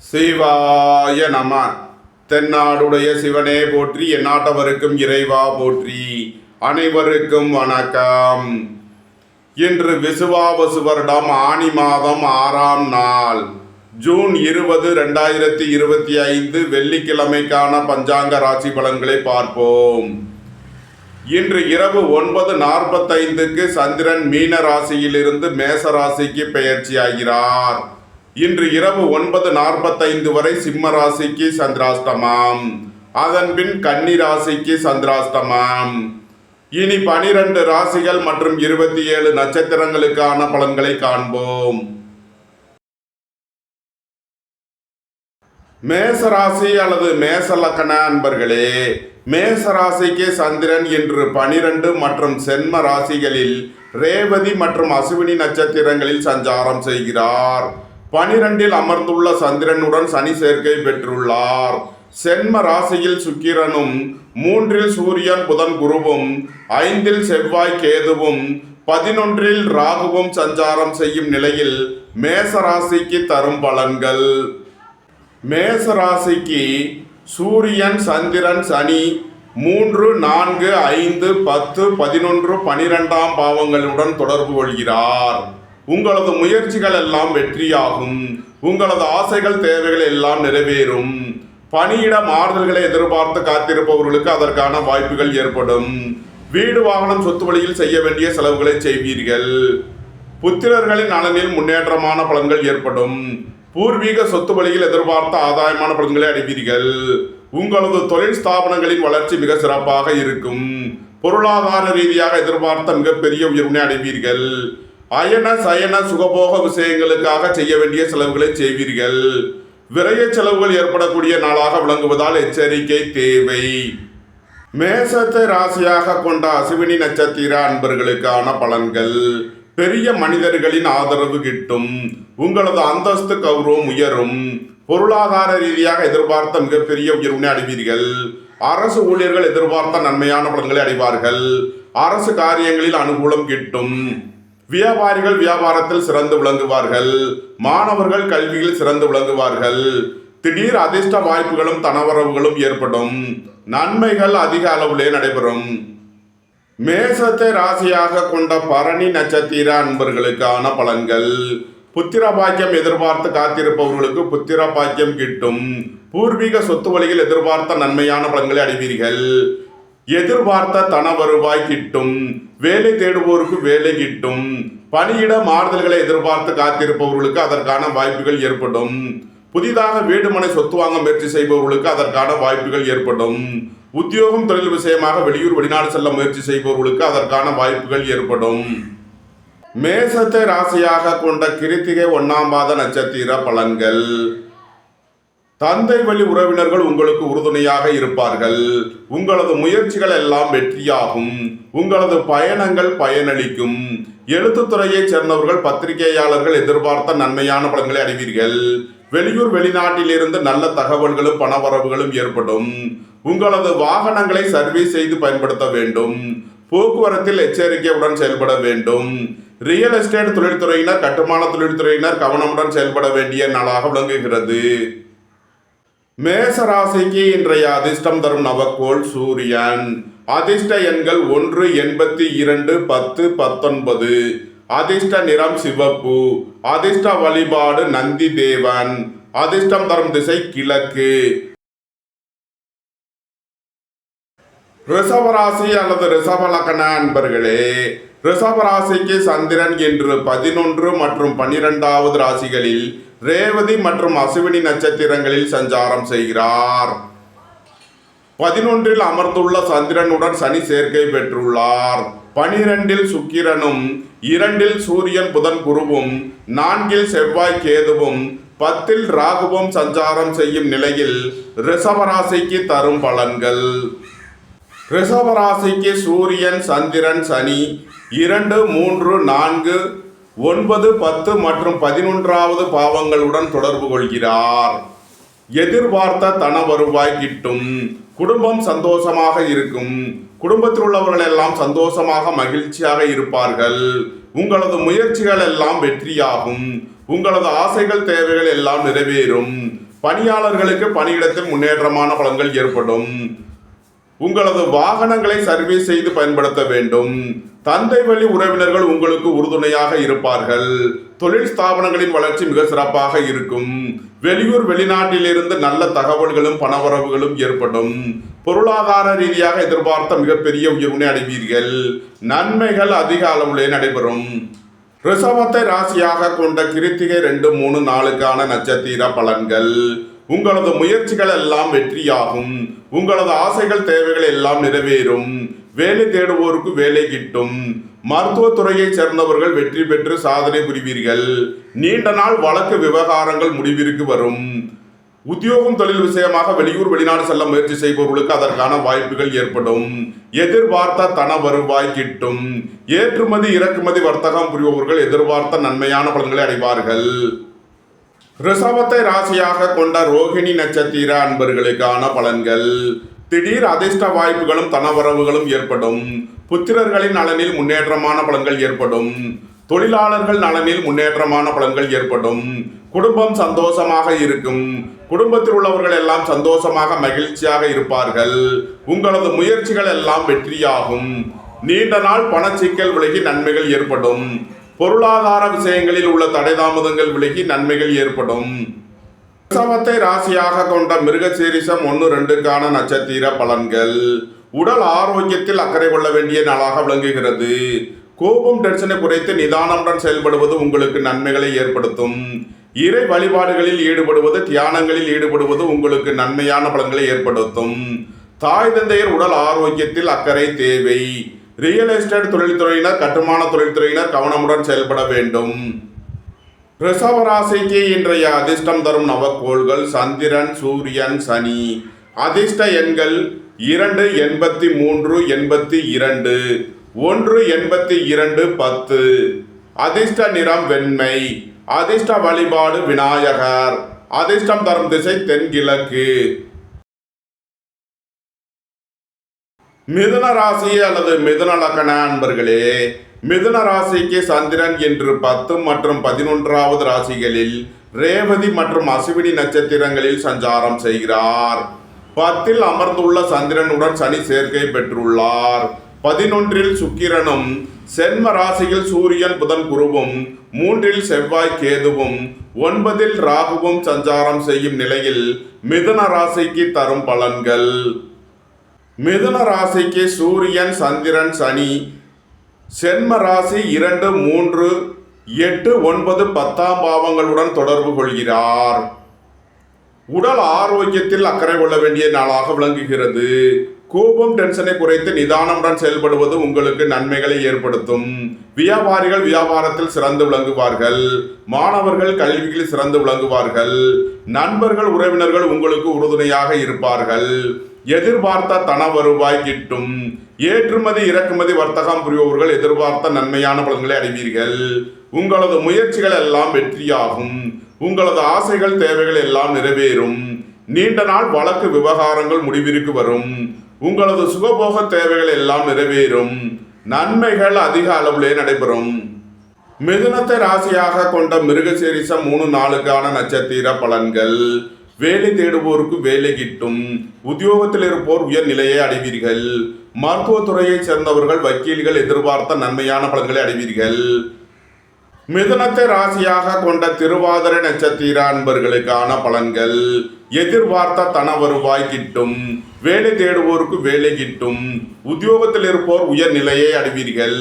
சிவாய நம. தென்னாடுடைய சிவனே போற்றி, எந்நாட்டவருக்கும் இறைவா போற்றி. அனைவருக்கும் வணக்கம். இன்று விசுவாவசு வருடம் ஆனி மாதம் 6ஆம் நாள், ஜூன் 20, 2025 வெள்ளிக்கிழமைக்கான பஞ்சாங்க ராசி பலன்களை பார்ப்போம். இன்று இரவு 9:45 சந்திரன் மீன ராசியிலிருந்து மேச ராசிக்கு பெயர்ச்சியாகிறார். இன்று இரவு 9:45 வரை சிம்ம ராசிக்கு சந்திராஷ்டமம், அதன்பின் கன்னி ராசிக்கு சந்திராஷ்டமம். இனி 12 ராசிகள் மற்றும் 27 நட்சத்திரங்களுக்கான பலன்களை காண்போம். மேசராசி அல்லது மேச லக்ன அன்பர்களே, மேச ராசிக்கு சந்திரன் இன்று 12 மற்றும் சென்ம ராசிகளில் ரேவதி மற்றும் அசுவினி நட்சத்திரங்களில் சஞ்சாரம் செய்கிறார். 12இல் அமர்ந்துள்ள சந்திரனுடன் சனி சேர்க்கை பெற்றுள்ளார். சென்ம ராசியில் சுக்கிரனும், 3இல் சூரியன் புதன் குருவும், 5இல் செவ்வாய் கேதுவும், 11இல் ராகுவும் சஞ்சாரம் செய்யும் நிலையில் மேச ராசிக்கு தரும் பலன்கள். மேச ராசிக்கு சூரியன், சந்திரன், சனி 3, 4, 5, 10, 11, 12ஆம் பாவங்களுடன் தொடர்பு கொள்கிறார். உங்களது முயற்சிகள் எல்லாம் வெற்றியாகும். உங்களது ஆசைகள், தேவைகள் எல்லாம் நிறைவேறும். பணியிட மாறுதல்களை எதிர்பார்த்து காத்திருப்பவர்களுக்கு அதற்கான வாய்ப்புகள் ஏற்படும். வீடு, வாகனம், சொத்து வழியில் செய்ய வேண்டிய செலவுகளை செய்வீர்கள். புத்திரர்களின் நலனில் முன்னேற்றமான பலன்கள் ஏற்படும். பூர்வீக சொத்து வழியில் எதிர்பார்த்த ஆதாயமான பலன்களை அடைவீர்கள். உங்களது தொழில் ஸ்தாபனங்களின் வளர்ச்சி மிக சிறப்பாக இருக்கும். பொருளாதார ரீதியாக எதிர்பார்த்த மிகப்பெரிய உயர்வினை அடைவீர்கள். அயன சயன சுகபோக விஷயங்களுக்காக செய்ய வேண்டிய செலவுகளை செய்வீர்கள். விரைய செலவுகள் ஏற்படக்கூடிய நாளாக விளங்குவதால் எச்சரிக்கை தேவை. மேசத்தை ராசியாக கொண்ட அசுவினி நட்சத்திர அன்பர்களுக்கான பலன்கள். பெரிய மனிதர்களின் ஆதரவு கிட்டும். உங்களது அந்தஸ்து, கௌரவம் உயரும். பொருளாதார ரீதியாக எதிர்பார்த்த மிகப்பெரிய உயர்வினை அடைவீர்கள். அரசு ஊழியர்கள் எதிர்பார்த்த நன்மையான பலன்களை அடைவார்கள். அரசு காரியங்களில் அனுகூலம் கிட்டும். வியாபாரிகள் வியாபாரத்தில் சிறந்து விளங்குவார்கள். மாணவர்கள் கல்வியில் சிறந்து விளங்குவார்கள். திடீர் அதிர்ஷ்ட வாய்ப்புகளும் தனவரவுகளும் ஏற்படும். நன்மைகள் அதிக அளவிலே நடைபெறும். மேசத்தை ராசியாக கொண்ட பரணி நட்சத்திர அன்பர்களுக்கான பலன்கள். புத்திர பாக்கியம் எதிர்பார்த்து காத்திருப்பவர்களுக்கு புத்திர பாக்கியம் கிட்டும். பூர்வீக சொத்து வழியில் எதிர்பார்த்த நன்மையான பலன்களை அடைவீர்கள். எதிர்பார்த்த தன வருவாய் கிட்டும். வேலை தேடுவோருக்கு வேலை கிட்டும். பணியிட மாறுதல்களை எதிர்பார்த்து காத்திருப்பவர்களுக்கு அதற்கான வாய்ப்புகள் ஏற்படும். புதிதாக வீடு, மனை, சொத்து வாங்க முயற்சி செய்பவர்களுக்கு அதற்கான வாய்ப்புகள் ஏற்படும். உத்தியோகம், தொழில் விஷயமாக வெளியூர், வெளிநாடு செல்ல முயற்சி செய்பவர்களுக்கு அதற்கான வாய்ப்புகள் ஏற்படும். மேசத்தை ராசியாக கொண்ட கிருத்திகை 1ஆம் பாத நட்சத்திர பலன்கள். தந்தை வழி உறவினர்கள் உங்களுக்கு உறுதுணையாக இருப்பார்கள். உங்களது முயற்சிகள் எல்லாம் வெற்றியாகும். உங்களது பயணங்கள் பயனளிக்கும். எழுத்துத்துறையைச் சேர்ந்தவர்கள், பத்திரிகையாளர்கள் எதிர்பார்த்த நன்மையான பலன்களை அடைவீர்கள். வெளியூர், வெளிநாட்டிலிருந்து நல்ல தகவல்களும் பணவரவுகளும் ஏற்படும். உங்களது வாகனங்களை சர்வீஸ் செய்து பயன்படுத்த வேண்டும். போக்குவரத்தில் எச்சரிக்கையுடன் செயல்பட வேண்டும். ரியல் எஸ்டேட் தொழில்துறையினர், கட்டுமான தொழில்துறையினர் கவனமுடன் செயல்பட வேண்டிய நாளாக விளங்குகிறது. மேச ராசிக்கு இன்றைய அதிர்ஷ்டம் தரும் நவக்கோள் சூரியன். அதிர்ஷ்ட எண்கள் 1, 82, 10, 19. அதிர்ஷ்ட நிறம் சிவப்பு. அதிர்ஷ்ட வழிபாடு நந்தி தேவன். அதிர்ஷ்டம் தரும் திசை கிழக்கு. ரிஷபராசி அல்லது ரிஷப லக்ன அன்பர்களே, ரிஷபராசிக்கு சந்திரன் இன்று 11 மற்றும் 12வது ராசிகளில் ரேவதி மற்றும் அசுவினி நட்சத்திரங்களில் சஞ்சாரம் செய்கிறார். 11இல் அமர்ந்துள்ள சந்திரனுடன் சனி சேர்க்கை பெற்றுள்ளார். 12இல் சுக்கிரனும், 2இல் சூரியன் புதன் குருவும், 4இல் செவ்வாய் கேதுவும், 10இல் ராகுவும் சஞ்சாரம் செய்யும் நிலையில் ரிஷபராசிக்கு தரும் பலன்கள். ரிஷபராசிக்கு சூரியன், சந்திரன், சனி 2, 3, 4, 9, 10 மற்றும் 11வது பாவங்களுடன் தொடர்பு கொள்கிறார். எதிர்பார்த்த தன வருவாய் கிட்டும். குடும்பம் சந்தோஷமாக இருக்கும். குடும்பத்தில் உள்ளவர்கள் எல்லாம் சந்தோஷமாக மகிழ்ச்சியாக இருப்பார்கள். உங்களது முயற்சிகள் எல்லாம் வெற்றியாகும். உங்களது ஆசைகள் தேவைகள் எல்லாம் நிறைவேறும். பணியாளர்களுக்கு பணியிடத்தில் முன்னேற்றமான பலன்கள் ஏற்படும். உங்களது வாகனங்களை சர்வீஸ் செய்து பயன்படுத்த வேண்டும். தந்தை வழி உறவினர்கள் உங்களுக்கு உறுதுணையாக இருப்பார்கள். தொழில் ஸ்தாபனங்களின் வளர்ச்சி மிக சிறப்பாக இருக்கும். வெளியூர் வெளிநாட்டிலிருந்து நல்ல தகவல்களும் பணவரவுகளும் ஏற்படும். பொருளாதார ரீதியாக எதிர்பார்த்த மிகப்பெரிய உயர்வினை அடைவீர்கள். நன்மைகள் அதிக அளவிலே நடைபெறும். ரிஷபத்தை ராசியாக கொண்ட கிருத்திகை 2, 3, 4 நட்சத்திர பலன்கள். உங்களது முயற்சிகள் எல்லாம் வெற்றியாகும். உங்களது ஆசைகள் தேவைகள் எல்லாம் நிறைவேறும். வேலை தேடுவோருக்கு வேலை கிட்டும். மருத்துவத்துறையை சேர்ந்தவர்கள் வெற்றி பெற்று சாதனை புரிவீர்கள். நீண்ட நாள் வழக்கு விவகாரங்கள் முடிவிற்கு வரும். உத்தியோகம் தொழில் விஷயமாக வெளியூர் வெளிநாடு செல்ல முயற்சி செய்பவர்களுக்கு அதற்கான வாய்ப்புகள் ஏற்படும். எதிர்பார்த்த தன வருவாய் கிட்டும். ஏற்றுமதி இறக்குமதி வர்த்தகம் புரிபவர்கள் எதிர்பார்த்த நன்மையான பலன்களை அடைவார்கள். ரிஷபத்தை ராசியாக கொண்ட ரோகிணி நட்சத்திர அன்பர்களுக்கான பலன்கள். திடீர் அதிர்ஷ்ட வாய்ப்புகளும் தனவரவுகளும் ஏற்படும். புத்திரர்களின் நலனில் முன்னேற்றமான பலன்கள் ஏற்படும். தொழிலாளர்கள் நலனில் முன்னேற்றமான பலன்கள் ஏற்படும். குடும்பம் சந்தோஷமாக இருக்கும். குடும்பத்தில் உள்ளவர்கள் எல்லாம் சந்தோஷமாக மகிழ்ச்சியாக இருப்பார்கள். உங்களது முயற்சிகள் எல்லாம் வெற்றியாகும். நீண்ட நாள் பணச்சிக்கல் விலகி நன்மைகள் ஏற்படும். பொருளாதார விஷயங்களில் உள்ள தடை தாமதங்கள் விலகி நன்மைகள் ஏற்படும். ரிஷபத்தை ராசியாக கொண்ட மிருகசீரிஷம் 1, 2 நட்சத்திர பலன்கள். உடல் ஆரோக்கியத்தில் அக்கறை கொள்ள வேண்டிய நாளாக விளங்குகிறது. கோபம் டென்ஷனை குறைத்து நிதானமுடன் செயல்படுவது உங்களுக்கு நன்மைகளை ஏற்படுத்தும். இறை வழிபாடுகளில் ஈடுபடுவது தியானங்களில் ஈடுபடுவது உங்களுக்கு நன்மையான பலன்களை ஏற்படுத்தும். தாய் தந்தையர் உடல் ஆரோக்கியத்தில் அக்கறை தேவை. ரியல் எஸ்டேட் தொழில்துறையினர் கட்டுமான தொழில்துறையினர் கவனமுடன் செயல்பட வேண்டும். ரிஷப ராசிக்கு இன்றைய அதிர்ஷ்டம் தரும் நவக்கோள்கள் சந்திரன், சூரியன், சனி. அதிர்ஷ்ட எண்கள் 2, 83, 82, 1, 82, 10. அதிர்ஷ்ட நிறம் வெண்மை. அதிர்ஷ்ட வழிபாடு விநாயகர். அதிர்ஷ்டம் தரும் திசை தென்கிழக்கு. மிதுன ராசி அல்லது மிதுன லக்ன அன்பர்களே, மிதுன ராசிக்கு சந்திரன் இன்று 10 மற்றும் 11வது ராசிகளில் ரேவதி மற்றும் அசுவினி நட்சத்திரங்களில் சஞ்சாரம் செய்கிறார். 10ல் அமர்ந்துள்ள சந்திரனுடன் சனி சேர்க்கை பெற்றுள்ளார். 11ல் சுக்கிரனும், சென்ம ராசியில் சூரியன் புதன் குருவும், 3ல் செவ்வாய் கேதுவும், 9ல் ராகுவும் சஞ்சாரம் செய்யும் நிலையில் மிதுன ராசிக்கு தரும் பலன்கள். மிதுன ராசிக்கு சூரியன், சந்திரன், சனி சென்ம ராசி 2, 3, 8, 9, 10ஆம் பாவங்களுடன் தொடர்பு கொள்கிறார். உடல் ஆரோக்கியத்தில் அக்கறை கொள்ள வேண்டிய நாளாக விளங்குகிறது. கோபம் டென்ஷனை குறைத்து நிதானமுடன் செயல்படுவது உங்களுக்கு நன்மைகளை ஏற்படுத்தும். வியாபாரிகள் வியாபாரத்தில் சிறந்து விளங்குவார்கள். மாணவர்கள் கல்வியில் சிறந்து விளங்குவார்கள். நண்பர்கள் உறவினர்கள் உங்களுக்கு உறுதுணையாக இருப்பார்கள். எதிர்பார்த்த தன வருவாய் கிட்டும். ஏற்றுமதி இறக்குமதி வர்த்தகம் புரிபவர்கள் எதிர்பார்த்த நன்மையான பலன்களை அடைவீர்கள். உங்களது முயற்சிகள் எல்லாம் வெற்றியாகும். உங்களது ஆசைகள் தேவைகள் எல்லாம் நிறைவேறும். நீண்ட நாள் வழக்கு விவகாரங்கள் முடிவிற்கு வரும். உங்களது சுகபோக தேவைகள் எல்லாம் நிறைவேறும். நன்மைகள் அதிக அளவிலே நடைபெறும். மிதுனத்தை ராசியாக கொண்ட மிருகசீரிஷம் 3, 4 நட்சத்திர பலன்கள். வேலை தேடுவோருக்கு வேலை கிட்டும். உத்தியோகத்தில் இருப்போர் உயர் நிலையை அடைவீர்கள். மருத்துவத்துறையை சேர்ந்தவர்கள் வக்கீல்கள் எதிர்பார்த்த நன்மையான பலன்களை அடைவீர்கள். மிதுனத்தை ராசியாக கொண்ட திருவாதிரை நட்சத்திர அன்பர்களுக்கான பலன்கள். எதிர்பார்த்த தன வருவாய் கிட்டும். வேலை தேடுவோருக்கு வேலை கிட்டும். உத்தியோகத்தில் இருப்போர் உயர் நிலையை அடைவீர்கள்.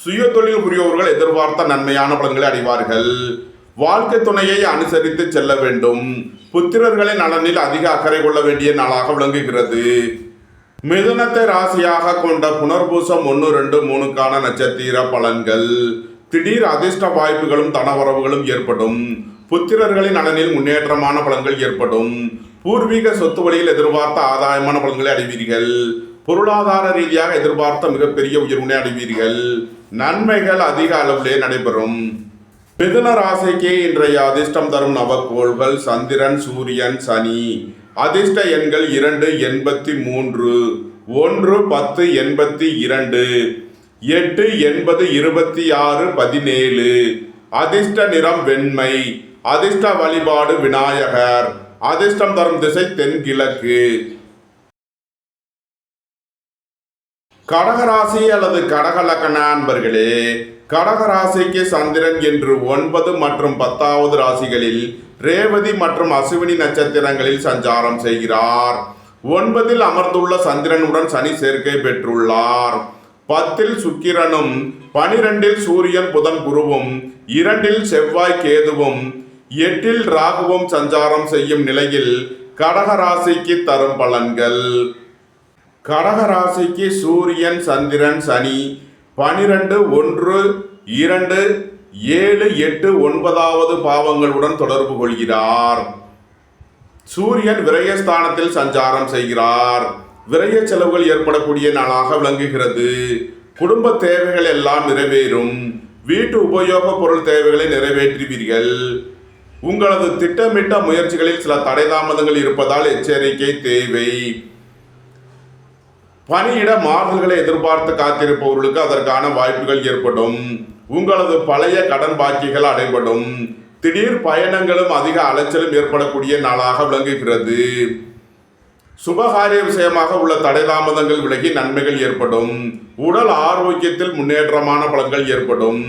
சுய தொழில் புரியோர்கள் எதிர்பார்த்த நன்மையான பலன்களை அடைவார்கள். வாழ்க்கை துணையை அனுசரித்து செல்ல வேண்டும். புத்திரர்களின் நலனில் அதிக அக்கறை கொள்ள வேண்டிய நாளாக விளங்குகிறது. மிதுனத்தை ராசியாக கொண்ட புனர்பூசம் 1, 2, 3 நட்சத்திர பலன்கள். திடீர் அதிர்ஷ்ட வாய்ப்புகளும் தனவரவுகளும் ஏற்படும். புத்திரர்களின் நலனில் முன்னேற்றமான பலன்கள் ஏற்படும். பூர்வீக சொத்து வழியில் எதிர்பார்த்த ஆதாயமான பலன்களை அடைவீர்கள். பொருளாதார ரீதியாக எதிர்பார்த்த மிகப்பெரிய உயர்வினை அடைவீர்கள். நன்மைகள் அதிக அளவிலே நடைபெறும். மிதுன ராசிக்கு இன்றைய அதிர்ஷ்டம் தரும் நவக்கோள்கள் சந்திரன், சூரியன், சனி. அதிர்ஷ்ட எண்கள் 2, 83, 1, 10, 82, 8, 80, 26, 17. அதிர்ஷ்ட நிறம் வெண்மை. அதிர்ஷ்ட வழிபாடு விநாயகர். அதிர்ஷ்டம் தரும் திசை தென்கிழக்கு. கடகராசி அல்லது கடக லக்ன அன்பர்களே, கடகராசிக்கு சந்திரன் என்று 9 மற்றும் 10வது ராசிகளில் ரேவதி மற்றும் அசுவினி நட்சத்திரங்களில் சஞ்சாரம் செய்கிறார். 9ல் அமர்ந்துள்ள சந்திரனுடன் சனி சேர்க்கை பெற்றுள்ளார். 10ல் சுக்கிரனும் 12ல் சூரியன் புதன் குருவும் 2ல் செவ்வாய் கேதுவும் 8ல் ராகுவும் சஞ்சாரம் செய்யும் நிலையில் கடகராசிக்கு தரும் பலன்கள். கடகராசிக்கு சூரியன் சந்திரன் சனி 12, 1, 2, 7, 8, 9வது பாவங்களுடன் தொடர்பு கொள்கிறார். சூரியன் விரயஸ்தானத்தில் சஞ்சாரம் செய்கிறார். விரய செலவுகள் ஏற்படக்கூடிய நாளாக விளங்குகிறது. குடும்ப தேவைகள் எல்லாம் நிறைவேறும். வீட்டு உபயோக பொருள் தேவைகளை நிறைவேற்றுவீர்கள். உங்களது திட்டமிட்ட முயற்சிகளில் சில தடை தாமதங்கள் இருப்பதால் எச்சரிக்கை தேவை. பணியிட மாறுதல்களை எதிர்பார்த்து காத்திருப்பவர்களுக்கு அதற்கான வாய்ப்புகள் ஏற்படும். உங்களது பழைய கடன் பாக்கிகள் அடைபடும். திடீர் பயணங்களும் அதிக அலைச்சலும் ஏற்படக்கூடிய நாளாக விளங்குகிறது. சுபகாரிய விஷயமாக உள்ள தடை தாமதங்கள் விலகி நன்மைகள் ஏற்படும். உடல் ஆரோக்கியத்தில் முன்னேற்றமான பலன்கள் ஏற்படும்.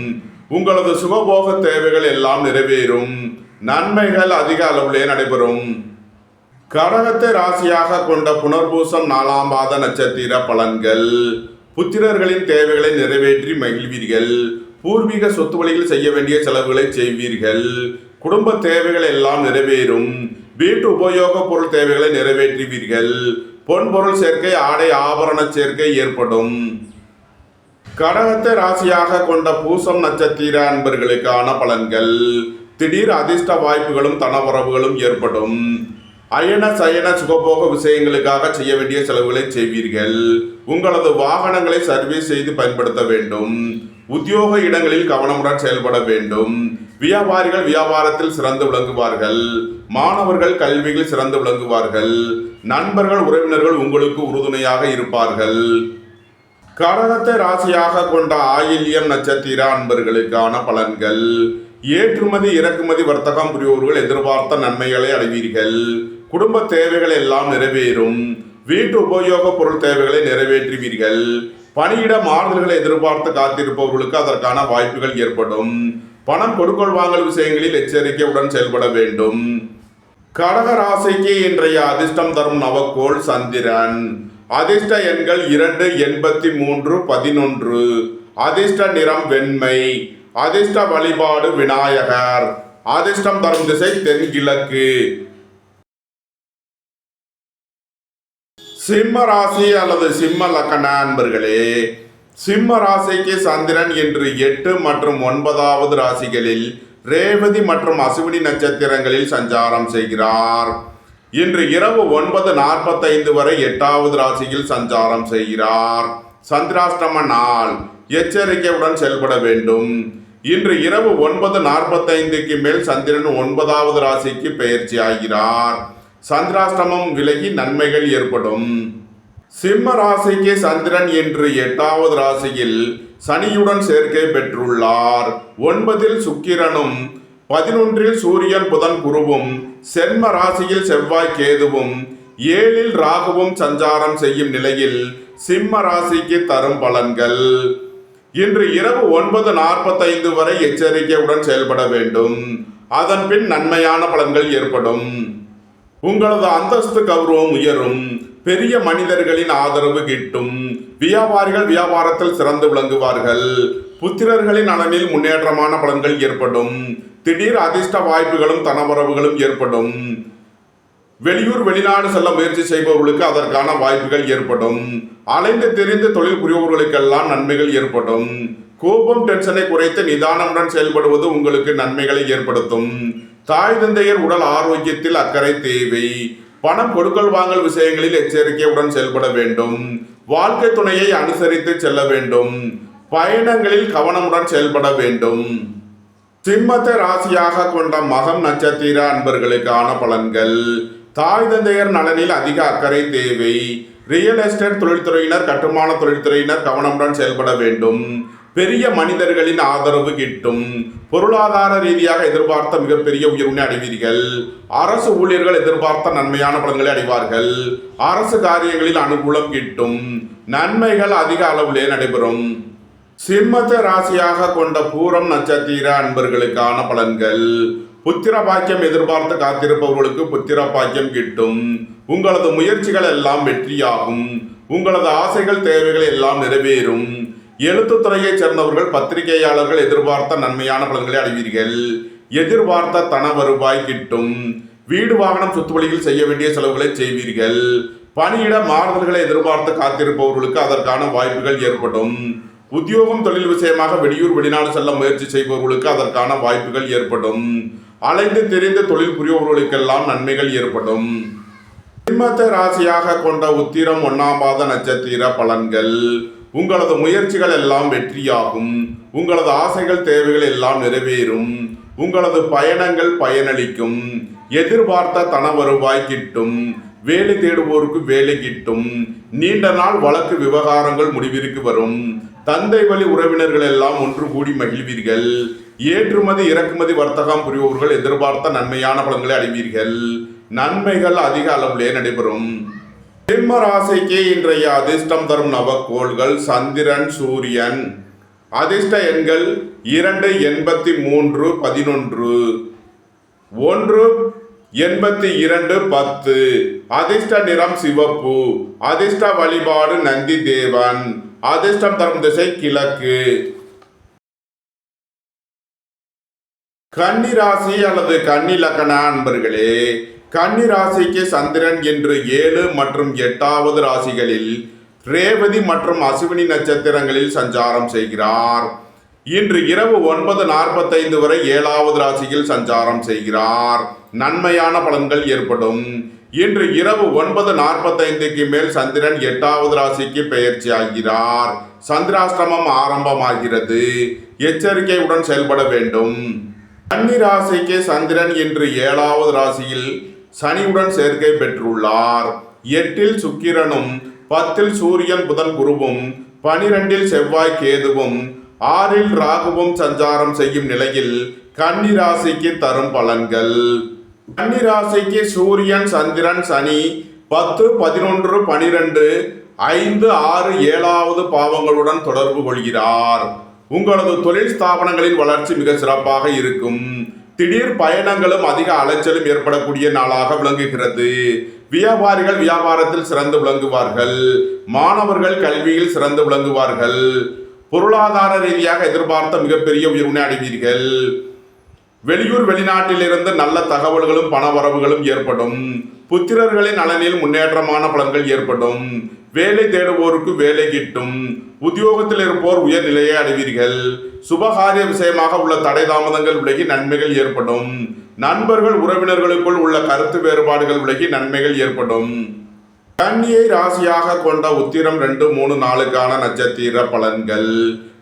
உங்களது சுகபோக தேவைகள் எல்லாம் நிறைவேறும். நன்மைகள் அதிக அளவிலே நடைபெறும். கடகத்தை ராசியாக கொண்ட புனர்பூசம் 4ஆம் பாத நட்சத்திர பலன்கள். புத்திரர்களின் தேவைகளை நிறைவேற்றி மகிழ்வீர்கள். பூர்வீக சொத்து வழியில் செய்ய வேண்டிய செலவுகளை செய்வீர்கள். குடும்ப தேவைகள் எல்லாம் நிறைவேறும். வீட்டு உபயோக பொருள் தேவைகளை நிறைவேற்றுவீர்கள். பொன்பொருள் சேர்க்கை, ஆடை ஆபரண சேர்க்கை ஏற்படும். கடகத்தை ராசியாக கொண்ட பூசம் நட்சத்திர அன்பர்களுக்கான பலன்கள். திடீர் அதிர்ஷ்ட வாய்ப்புகளும் தனவரவுகளும் ஏற்படும். அயன சயன சுகபோக விஷயங்களுக்காக செய்ய வேண்டிய செலவுகளை செய்வீர்கள். உங்களது வாகனங்களை சர்வீஸ் செய்து பயன்படுத்த வேண்டும். உத்தியோக இடங்களில் கவனமுடன் செயல்பட வேண்டும். வியாபாரிகள் வியாபாரத்தில் சிறந்து விளங்குவார்கள். மாணவர்கள் கல்வியில் சிறந்து விளங்குவார்கள். நண்பர்கள் உறவினர்கள் உங்களுக்கு உறுதுணையாக இருப்பார்கள். கடகத்தை ராசியாக கொண்ட ஆயில்யம் நட்சத்திர அன்பர்களுக்கான பலன்கள். ஏற்றுமதி இறக்குமதி வர்த்தகம் புரிவோர்கள் எதிர்பார்த்த நன்மைகளை அடைவீர்கள். குடும்ப தேவைகள் எல்லாம் நிறைவேறும். வீட்டு உபயோக பொருள் தேவைகளை நிறைவேற்றுவீர்கள். பணியிட மாறுதல்களை எதிர்பார்த்து காத்திருப்பவர்களுக்கு அதற்கான வாய்ப்புகள் ஏற்படும். பணம் கொடுக்கல் வாங்கல் விஷயங்களில் எச்சரிக்கையுடன் செயல்பட வேண்டும். கடக ராசிக்கு இன்றைய அதிர்ஷ்டம் தரும் நவக்கோள் சந்திரன். அதிர்ஷ்ட எண்கள் 2, 83, 11. அதிர்ஷ்ட நிறம் வெண்மை. அதிர்ஷ்ட வழிபாடு விநாயகர். அதிர்ஷ்டம் தரும் திசை தென்கிழக்கு. சிம்ம ராசி அல்லது சிம்ம லக்ன அன்பர்களே, சிம்ம ராசிக்கு சந்திரன் என்று 8 மற்றும் 9வது ராசிகளில் ரேவதி மற்றும் அசுவினி நட்சத்திரங்களில் சஞ்சாரம் செய்கிறார். இன்று இரவு 9:45 வரை 8வது ராசியில் சஞ்சாரம் செய்கிறார். சந்திராஷ்டம நாள். எச்சரிக்கையுடன் செயல்பட வேண்டும். இன்று இரவு 9:45க்கு மேல் சந்திரன் 9வது ராசிக்கு பெயர்ச்சி ஆகிறார். சந்திராஷ்டமம் விலகி நன்மைகள் ஏற்படும். சிம்ம ராசிக்கு சந்திரன் என்று 8வது ராசியில் சனியுடன் சேர்க்கை பெற்றுள்ளார். 9ல் சுக்கிரனும் 11ல் சூரியன் புதன் குருவும் சென்ம ராசியில் செவ்வாய் கேதுவும் 7ல் ராகுவும் சஞ்சாரம் செய்யும் நிலையில் சிம்ம ராசிக்கு தரும் பலன்கள். இன்று இரவு 9:45 வரை எச்சரிக்கையுடன் செயல்பட வேண்டும். அதன் பின் நன்மையான பலன்கள் ஏற்படும். உங்களது அந்தஸ்து கௌரவம் உயரும். பெரிய மனிதர்களின் ஆதரவு கிட்டும். வியாபாரிகள் வியாபாரத்தில் சிறந்து விளங்குவார்கள். புத்திரர்களின் நலனில் முன்னேற்றமான பலன்கள் ஏற்படும். திடீர் அதிர்ஷ்ட வாய்ப்புகளும் தனவரவுகளும் ஏற்படும். வெளியூர் வெளிநாடு செல்ல முயற்சி செய்பவர்களுக்கு அதற்கான வாய்ப்புகள் ஏற்படும். அலைந்து தெரிந்து தொழில் புரிபவர்களுக்கெல்லாம் நன்மைகள் ஏற்படும். கோபம் டென்ஷனை குறைத்து நிதானமுடன் செயல்படுவது உங்களுக்கு நன்மைகளை ஏற்படுத்தும். தாய் தந்தையர் உடல் ஆரோக்கியத்தில் அக்கறை தேவை. பணம் கொடுக்கல் வாங்கல் விஷயங்களில் எச்சரிக்கையுடன் செயல்பட வேண்டும். வாழ்க்கை துணையை அனுசரித்து செல்ல வேண்டும். பயணங்களில் கவனமுடன் செயல்பட வேண்டும். சிம்மத்தை ராசியாக கொண்ட மகம் நட்சத்திர அன்பர்களுக்கான பலன்கள். தாய் தந்தையர் நலனில் அதிக அக்கறை தேவை. ரியல் எஸ்டேட் தொழில்துறையினர் கட்டுமான தொழில்துறையினர் கவனமுடன் செயல்பட வேண்டும். பெரிய மனிதர்களின் ஆதரவு கிட்டும். பொருளாதார ரீதியாக எதிர்பார்த்த மிகப்பெரிய உயர்வினை அடைவீர்கள். அரசு ஊழியர்கள் எதிர்பார்த்த நன்மையான பலன்களை அடைவார்கள். அரசு காரியங்களில் அனுகூலம் கிட்டும். நன்மைகள் அதிக அளவிலே நடைபெறும். சிம்மத்தை ராசியாக கொண்ட பூரம் நட்சத்திர அன்பர்களுக்கான பலன்கள். புத்திர பாக்கியம் எதிர்பார்த்து காத்திருப்பவர்களுக்கு புத்திர பாக்கியம் கிட்டும். உங்களது முயற்சிகள் எல்லாம் வெற்றியாகும். உங்களது ஆசைகள் தேவைகள் எல்லாம் நிறைவேறும். எழுத்துத்துறையைச் சேர்ந்தவர்கள் பத்திரிகையாளர்கள் எதிர்பார்த்த நன்மையான பலன்களை அடைவீர்கள். எதிர்பார்த்த தன வருவாய் கிட்டும். வீடு வாகனம் சுத்துவழியில் செய்ய வேண்டிய செலவுகளை செய்வீர்கள். பணியிட மாறுதல்களை எதிர்பார்த்து காத்திருப்பவர்களுக்கு அதற்கான வாய்ப்புகள் ஏற்படும். உத்தியோகம் தொழில் விஷயமாக வெளியூர் வெளிநாடு செல்ல முயற்சி செய்பவர்களுக்கு அதற்கான வாய்ப்புகள் ஏற்படும். அலைந்து தெரிந்து தொழில் புரிபவர்களுக்கெல்லாம் நன்மைகள் ஏற்படும். சிம்மத்தை ராசியாக கொண்ட உத்திரம் 1ஆம் பாத நட்சத்திர பலன்கள். உங்களது முயற்சிகள் எல்லாம் வெற்றியாகும். உங்களது ஆசைகள் தேவைகள் எல்லாம் நிறைவேறும். உங்களது பயணங்கள் பயனளிக்கும். எதிர்பார்த்த தன வருவாய் கிட்டும். வேலை தேடுவோருக்கு வேலை கிட்டும். நீண்ட நாள் வழக்கு விவகாரங்கள் முடிவிற்கு வரும். தந்தை வழி உறவினர்கள் எல்லாம் ஒன்று கூடி மகிழ்வீர்கள். ஏற்றுமதி இறக்குமதி வர்த்தகம் புரிபவர்கள் எதிர்பார்த்த நன்மையான பலன்களை அடைவீர்கள். நன்மைகள் அதிக அளவிலே நடைபெறும். சிம்ம ராசிக்கு இன்றைய அதிர்ஷ்டம் தரும் நவக்கோள்கள் சந்திரன், சூரியன். அதிர்ஷ்ட எண்கள் 2, 83, 11, 1, 82, 10. அதிர்ஷ்ட நிறம் சிவப்பு. அதிர்ஷ்ட வழிபாடு நந்தி தேவன். அதிர்ஷ்டம் தரும் திசை கிழக்கு. கன்னி ராசி அல்லது கன்னி லக்ன அன்பர்களே, கன்னி ராசிக்கு சந்திரன் என்று 7 மற்றும் 8வது ராசிகளில் ரேவதி மற்றும் அசுவினி நட்சத்திரங்களில் சஞ்சாரம் செய்கிறார். இன்று இரவு 9:45 வரை 7வது ராசியில் சஞ்சாரம் செய்கிறார். நன்மையான பலன்கள் ஏற்படும். இன்று இரவு 9:45க்கு மேல் சந்திரன் 8வது ராசிக்கு பெயர்ச்சி ஆகிறார். சந்திராஷ்டமம் ஆரம்பமாகிறது. எச்சரிக்கையுடன் செயல்பட வேண்டும். கன்னி ராசிக்கு சந்திரன் இன்று 7வது ராசியில் சனியுடன் சேர்க்கை பெற்றுள்ளார். 8இல் சுக்கிரனும் 10இல் சூரியன் புதன் குருவும் 12இல் செவ்வாய் கேதுவும் 6இல் ராகுவும் சஞ்சாரம் செய்யும் நிலையில் கன்னி ராசிக்கு தரும் பலன்கள். கன்னி ராசிக்கு சூரியன், சந்திரன், சனி 10, 11, 12, 5, 6, 7வது பாவங்களுடன் தொடர்பு கொள்கிறார். உங்களது தொழில் ஸ்தாபனங்களின் வளர்ச்சி மிக சிறப்பாக இருக்கும். திடீர் பயணங்களும் அதிக அலைச்சலும் ஏற்படக்கூடிய நாளாக விளங்குகிறது. வியாபாரிகள் வியாபாரத்தில் சிறந்து விளங்குவார்கள். மாணவர்கள் கல்வியில் சிறந்து விளங்குவார்கள். பொருளாதார ரீதியாக எதிர்பார்த்த மிகப்பெரிய உயர்வினை அடைவீர்கள். வெளியூர் வெளிநாட்டிலிருந்து நல்ல தகவல்களும் பண வரவுகளும் ஏற்படும். புத்திரர்களின் நலனில் முன்னேற்றமான பலன்கள் ஏற்படும். வேலை தேடுவோருக்கு வேலை கிட்டும். உத்தியோகத்தில் இருப்போர் உயர் நிலையை அடைவீர்கள். சுபகாரிய விஷயமாக உள்ள தடை தாமதங்கள் விலகி நன்மைகள் ஏற்படும். நண்பர்கள் உறவினர்களுக்குள் உள்ள கருத்து வேறுபாடுகள் விலகி நன்மைகள் ஏற்படும். கன்னியை ராசியாக கொண்ட உத்திரம் 2, 3, 4க்கான நட்சத்திர பலன்கள்.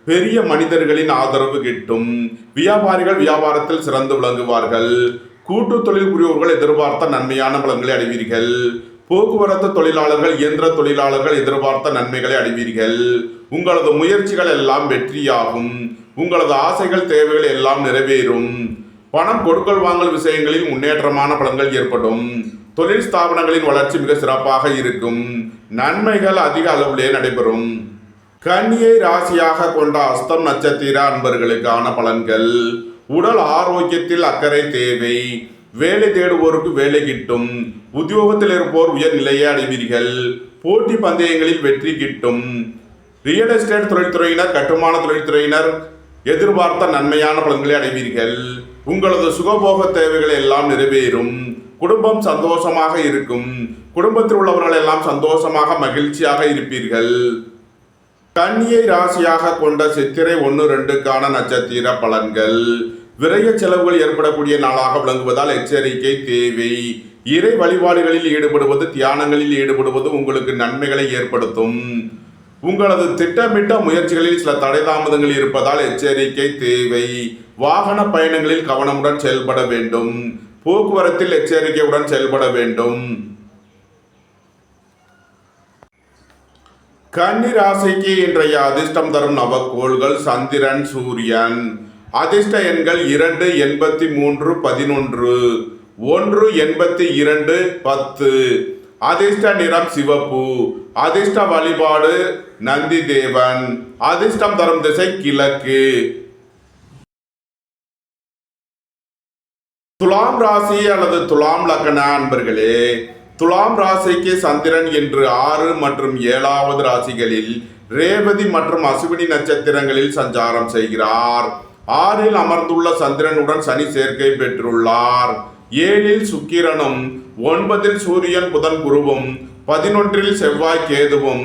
பெரிய மனிதர்களின் ஆதரவு கிட்டும். வியாபாரிகள் வியாபாரத்தில் சிறந்து விளங்குவார்கள். கூட்டு தொழில் புரிவோர்கள் எதிர்பார்த்த நன்மையான பலன்களை அடைவீர்கள். போக்குவரத்து தொழிலாளர்கள், இயந்திர தொழிலாளர்கள் எதிர்பார்த்த நன்மைகளை அடைவீர்கள். உங்களது முயற்சிகள் எல்லாம் வெற்றியாகும். உங்களது ஆசைகள் தேவைகள் எல்லாம் நிறைவேறும். பணம் கொடுக்கல் வாங்கல் விஷயங்களில் முன்னேற்றமான பலன்கள் ஏற்படும். தொழில் ஸ்தாபனங்களின் வளர்ச்சி மிக சிறப்பாக இருக்கும். நன்மைகள் அதிக அளவிலே நடைபெறும். கன்னியை ராசியாக கொண்ட அஸ்தம் நட்சத்திர அன்பர்களுக்கான பலன்கள். உடல் ஆரோக்கியத்தில் அக்கறை தேவை. வேலை தேடுவோருக்கு வேலை கிட்டும். உத்தியோகத்தில் இருப்போர் உயர் நிலையை அடைவீர்கள். போட்டி பந்தயங்களில் வெற்றி கிட்டும். ரியல் எஸ்டேட் தொழில்துறையினர், கட்டுமான தொழில்துறையினர் எதிர்பார்த்த நன்மையான பலன்களை அடைவீர்கள். உங்களது சுகபோக தேவைகள் எல்லாம் நிறைவேறும். குடும்பம் சந்தோஷமாக இருக்கும். குடும்பத்தில் உள்ளவர்கள் எல்லாம் சந்தோஷமாக மகிழ்ச்சியாக இருப்பீர்கள். கன்னியை ராசியாக கொண்ட சித்திரை 1, 2க்கான நட்சத்திர பலன்கள். விரய செலவுகள் ஏற்படக்கூடிய நாளாக விளங்குவதால் எச்சரிக்கை தேவை. இறை வழிபாடுகளில் ஈடுபடுவது, தியானங்களில் ஈடுபடுவது உங்களுக்கு நன்மைகளை ஏற்படுத்தும். உங்களது திட்டமிட்ட முயற்சிகளில் சில தடை தாமதங்கள் இருப்பதால் எச்சரிக்கை தேவை. வாகன பயணங்களில் கவனமுடன் செயல்பட வேண்டும். போக்குவரத்தில் எச்சரிக்கையுடன் செயல்பட வேண்டும். கன்னி ராசிக்கு இன்றைய அதிர்ஷ்டம் தரும் நவக்கோள்கள் சந்திரன், சூரியன். அதிர்ஷ்ட எண்கள் 2, 83, 11, 1, 82, 10. அதிர்ஷ்ட நிறம் சிவப்பு. அதிர்ஷ்ட வழிபாடு நந்தி தேவன். அதிர்ஷ்டம் தரும் திசை கிழக்கு. துலாம் ராசி அல்லது துலாம் லக்ன அன்பர்களே, துலாம் ராசிக்கு சந்திரன் இன்று 6 மற்றும் 7வது ராசிகளில் ரேவதி மற்றும் அசுவினி நட்சத்திரங்களில் சஞ்சாரம் செய்கிறார். 6ல் அமர்ந்துள்ள சந்திரனுடன் சனி சேர்க்கை பெற்றுள்ளார். 7ல் சுக்கிரனும், 9ல் சூரியன் புதன் குருவும், 11ல் செவ்வாய் கேதுவும்,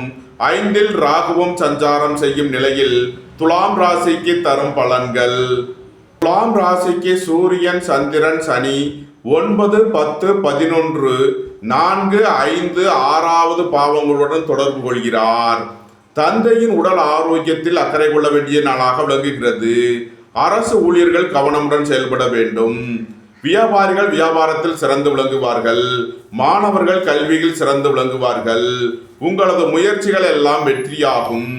5ல் ராகுவும் சஞ்சாரம் செய்யும் நிலையில் துலாம் ராசிக்கு தரும் பலன்கள். துலாம் ராசிக்கு சூரியன், சந்திரன், சனி 9, 10, 11, 4, 5, 6வது பாவங்களுடன் தொடர்பு கொள்கிறார். தந்தையின் உடல் ஆரோக்கியத்தில் அக்கறை கொள்ள வேண்டிய நாளாக விளங்குகிறது. அரசு ஊழியர்கள் கவனமுடன் செயல்பட வேண்டும். வியாபாரிகள் வியாபாரத்தில் சிறந்து விளங்குவார்கள். மாணவர்கள் கல்வியில் சிறந்து விளங்குவார்கள். உங்களது முயற்சிகள் எல்லாம் வெற்றியாகும்.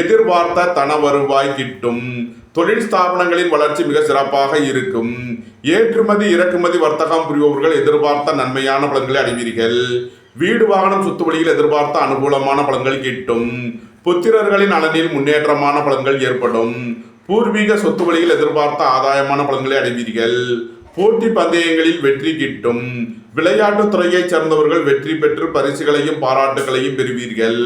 எதிர்பார்த்த தன வருவாய் கிட்டும். தொழில் ஸ்தாபனங்களின் வளர்ச்சி மிக சிறப்பாக இருக்கும். ஏற்றுமதி இறக்குமதி வர்த்தகம் புரிபவர்கள் எதிர்பார்த்த நன்மையான பலன்களை அடைவீர்கள். வீடு வாகனம் சொத்து வழியில் எதிர்பார்த்த அனுகூலமான பலன்கள் கிட்டும். புத்திரர்களின் நலனில் முன்னேற்றமான பலன்கள் ஏற்படும். பூர்வீக சொத்து வழியில் எதிர்பார்த்த ஆதாயமான பலன்களை அடைவீர்கள். போட்டி பந்தயங்களில் வெற்றி கிட்டும். விளையாட்டுத் துறையைச் சேர்ந்தவர்கள் வெற்றி பெற்று பரிசுகளையும் பாராட்டுகளையும் பெறுவீர்கள்.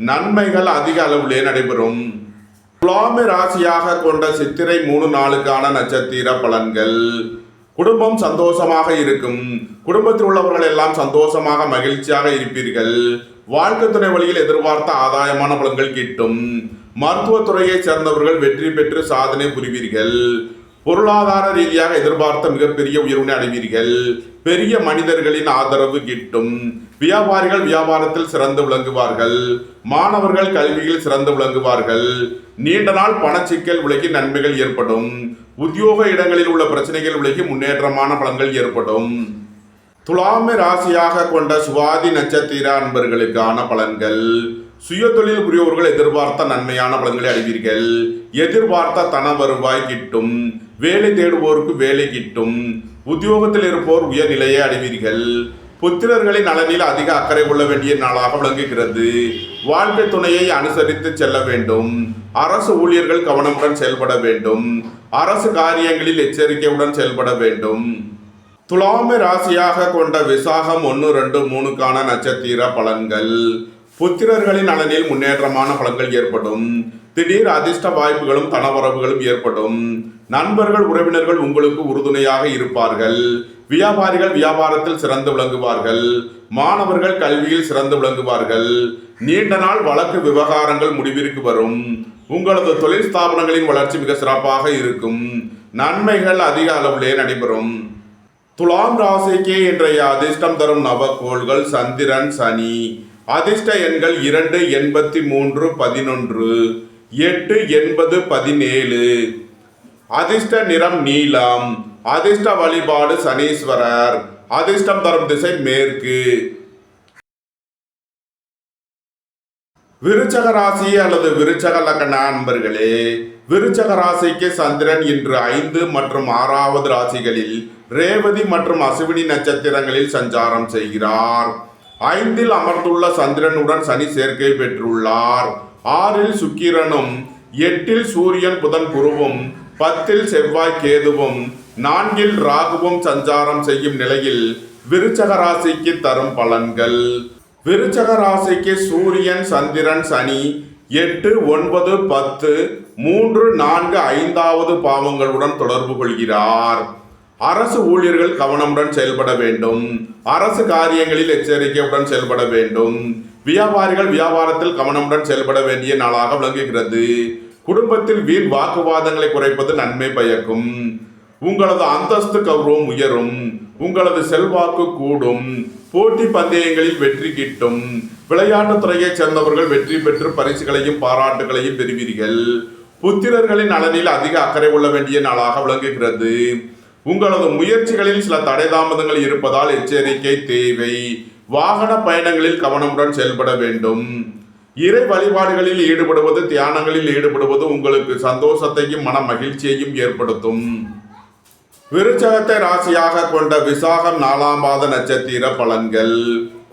நன்மைகள் அதிக அளவிலே நடைபெறும். துலாம் ராசியாக கொண்ட சித்திரை 3 நாளுக்கான நட்சத்திர பலன்கள். குடும்பம் சந்தோஷமாக இருக்கும். குடும்பத்தில் உள்ளவர்கள் எல்லாம் சந்தோஷமாக மகிழ்ச்சியாக இருப்பீர்கள். வாழ்க்கை துணை வழியில் எதிர்பார்த்த ஆதாயமான பலன்கள் கிட்டும். மருத்துவத்துறையைச் சேர்ந்தவர்கள் வெற்றி பெற்று சாதனை புரிவீர்கள். பொருளாதார ரீதியாக எதிர்பார்த்த மிகப்பெரிய உயர்வினை அடைவீர்கள். பெரிய மனிதர்களின் ஆதரவு கிட்டும். வியாபாரிகள் வியாபாரத்தில் சிறந்து விளங்குவார்கள். மாணவர்கள் கல்வியில் சிறந்து விளங்குவார்கள். நீண்ட நாள் பணச்சிக்கல் விலகி நன்மைகள் ஏற்படும். உத்தியோக இடங்களில் உள்ள பிரச்சனைகள் விலகி முன்னேற்றமான பலன்கள் ஏற்படும். துலாம் ராசியாக கொண்ட சுவாதி நட்சத்திர அன்பர்களுக்கான பலன்கள். சுய தொழில் புரியவர்கள் எதிர்பார்த்த நன்மையான பலன்களை அடைவீர்கள். எதிர்பார்த்த தன வருவாய் கிட்டும். வேலை தேடுவோருக்கு வேலை கிட்டும். உத்தியோகத்தில் இருப்போர் உயர்நிலையை அடைவீர்கள். புத்திரர்களின் நலனில் அதிக அக்கறை கொள்ள வேண்டிய நாளாக விளங்குகிறது. வாழ்க்கை துணையை அனுசரித்து செல்ல வேண்டும். அரசு ஊழியர்கள் கவனமுடன் செயல்பட வேண்டும். அரசு காரியங்களில் எச்சரிக்கையுடன் செயல்பட வேண்டும். துலாம் ராசியாக கொண்ட விசாகம் 1, 2, 3க்கான நட்சத்திர பலன்கள். புத்திரர்களின் நலனில் முன்னேற்றமான பலன்கள் ஏற்படும். திடீர் அதிர்ஷ்ட வாய்ப்புகளும் தனவரவுகளும் ஏற்படும். நண்பர்கள் உறவினர்கள் உங்களுக்கு உறுதுணையாக இருப்பார்கள். வியாபாரிகள் வியாபாரத்தில் சிறந்து விளங்குவார்கள். மாணவர்கள் கல்வியில் சிறந்து விளங்குவார்கள். நீண்ட நாள் வழக்கு விவகாரங்கள் முடிவிற்கு வரும். உங்களது தொழில் ஸ்தாபனங்களின் வளர்ச்சி மிக சிறப்பாக இருக்கும். நன்மைகள் அதிக அளவிலே நடைபெறும். துலாம் ராசிக்கு இன்றைய அதிர்ஷ்டம் தரும் நவக்கோள்கள் சந்திரன், சனி. அதிர்ஷ்ட எண்கள் 2, 83, 11, 8, 80, 17. அதிர்ஷ்ட நிறம் நீலம். அதிர்ஷ்ட வழிபாடு சனீஸ்வரர். அதிர்ஷ்டம் தரும் திசை மேற்கு. விருச்சக ராசி அல்லது விருச்சக லக்ன அன்பர்களே, விருச்சக ராசிக்கு சந்திரன் இன்று 5 மற்றும் 6வது ராசிகளில் ரேவதி மற்றும் அசுவினி நட்சத்திரங்களில் சஞ்சாரம் செய்கிறார். 5ல் அமர்ந்துள்ள சந்திரனுடன் சனி சேர்க்கை பெற்றுள்ளார். 6ல் சுக்கிரனும், 8ல் சூரியன் புதன் குருவும், 10ல் செவ்வாய் கேதுவும், 4ல் ராகுவும் சஞ்சாரம் செய்யும் நிலையில் விருச்சக ராசிக்கு தரும் பலன்கள். விருச்சக ராசிக்கு சூரியன், சந்திரன், சனி 8, 9, 10, 3, 4, 5வது பாவங்களுடன் தொடர்பு கொள்கிறார். அரசு ஊழியர்கள் கவனமுடன் செயல்பட வேண்டும். அரசு காரியங்களில் எச்சரிக்கையுடன் செயல்பட வேண்டும். வியாபாரிகள் வியாபாரத்தில் கவனமுடன் செயல்பட வேண்டிய நாளாக விளங்குகிறது. குடும்பத்தில் வீண் வாக்குவாதங்களை குறைப்பது நன்மை பயக்கும். உங்களது அந்தஸ்து கௌரவம் உயரும். உங்களது செல்வாக்கு கூடும். போட்டி பந்தயங்களில் வெற்றி கிட்டும். விளையாட்டுத் துறையைச் சேர்ந்தவர்கள் வெற்றி பெற்று பரிசுகளையும் பாராட்டுகளையும் பெறுவீர்கள். புத்திரர்களின் நலனில் அதிக அக்கறை கொள்ள வேண்டிய நாளாக விளங்குகிறது. உங்களது முயற்சிகளில் சில தடை தாமதங்கள் இருப்பதால் எச்சரிக்கை தேவை. வாகன பயணங்களில் கவனமுடன் செயல்பட வேண்டும். இறை வழிபாடுகளில் ஈடுபடுவது, தியானங்களில் ஈடுபடுவது உங்களுக்கு சந்தோஷத்தையும் மன மகிழ்ச்சியையும் ஏற்படுத்தும். விருச்சகத்தை ராசியாக கொண்ட விசாகம் 4ஆம் பாத நட்சத்திர பலன்கள்.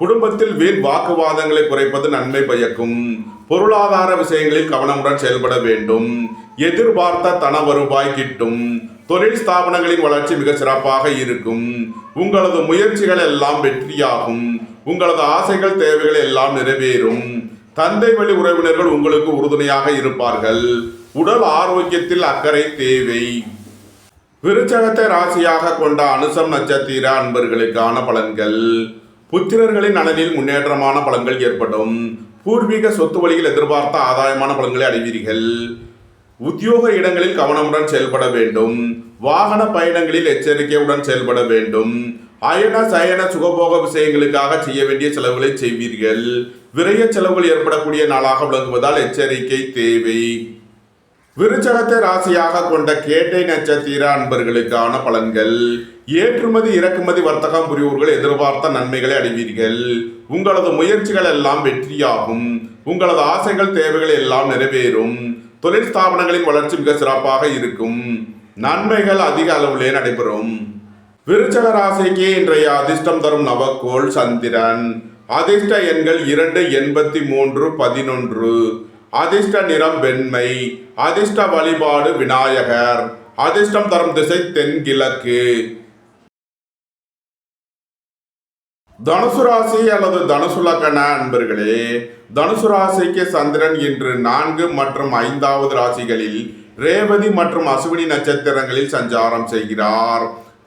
குடும்பத்தில் வீண் வாக்குவாதங்களை குறைப்பது நன்மை பயக்கும். பொருளாதார விஷயங்களில் கவனமுடன் செயல்பட வேண்டும். எதிர்பார்த்த தன வருவாய் கிட்டும். தொழில் ஸ்தாபனங்களின் வளர்ச்சி மிக சிறப்பாக இருக்கும். உங்களது முயற்சிகள் எல்லாம் வெற்றியாகும். உங்களது ஆசைகள், தேவைகள் எல்லாம் நிறைவேறும். தந்தை வழி உறவினர்கள் உங்களுக்கு உறுதுணையாக இருப்பார்கள். உடல் ஆரோக்கியத்தில் அக்கறை தேவை. விருச்சகத்தை ராசியாக கொண்ட அனுசம் நட்சத்திர அன்பர்களுக்கான பலன்கள். புத்திரர்களின் நலனில் முன்னேற்றமான பலன்கள் ஏற்படும். பூர்வீக சொத்து வழியில் எதிர்பார்த்த ஆதாயமான பலன்களை அடைவீர்கள். உத்தியோக இடங்களில் கவனமுடன் செயல்பட வேண்டும். வாகன பயணங்களில் எச்சரிக்கையுடன் செயல்பட வேண்டும். அயன சயன சுகபோக விஷயங்களுக்காக செய்ய வேண்டிய செலவுகளை செய்வீர்கள். விரைய செலவுகள் ஏற்படக்கூடிய நாளாக விளங்குவதால் எச்சரிக்கை தேவை. விருச்சகத்தை ராசியாக கொண்ட கேட்டை நட்சத்திர அன்பர்களுக்கான பலன்கள். ஏற்றுமதி இறக்குமதி வர்த்தகம் புரிவோர்கள் எதிர்பார்த்த நன்மைகளை அடைவீர்கள். உங்களது முயற்சிகள் எல்லாம் வெற்றியாகும். உங்களது ஆசைகள், தேவைகள் எல்லாம் நிறைவேறும். தொழில் ஸ்தாபனங்களின் வளர்ச்சி மிக சிறப்பாக இருக்கும். நன்மைகள் அதிக அளவிலே நடைபெறும். விருச்சக ராசிக்கு இன்றைய அதிர்ஷ்டம் தரும் நவக்கோள் சந்திரன். அதிர்ஷ்ட எண்கள் 2, 83, 11. அதிர்ஷ்ட நிறம் வெண்மை. அதிர்ஷ்ட வழிபாடு விநாயகர். அதிர்ஷ்டம் தரும் திசை தென்கிழக்கு. தனுசு ராசி அல்லது தனுசு லக்ன அன்பர்களே, தனுசு ராசிக்கு சந்திரன் இன்று 4 மற்றும் 5வது ராசிகளில் ரேவதி மற்றும் அசுவினி நட்சத்திரங்களில் சஞ்சாரம் செய்கிறார்.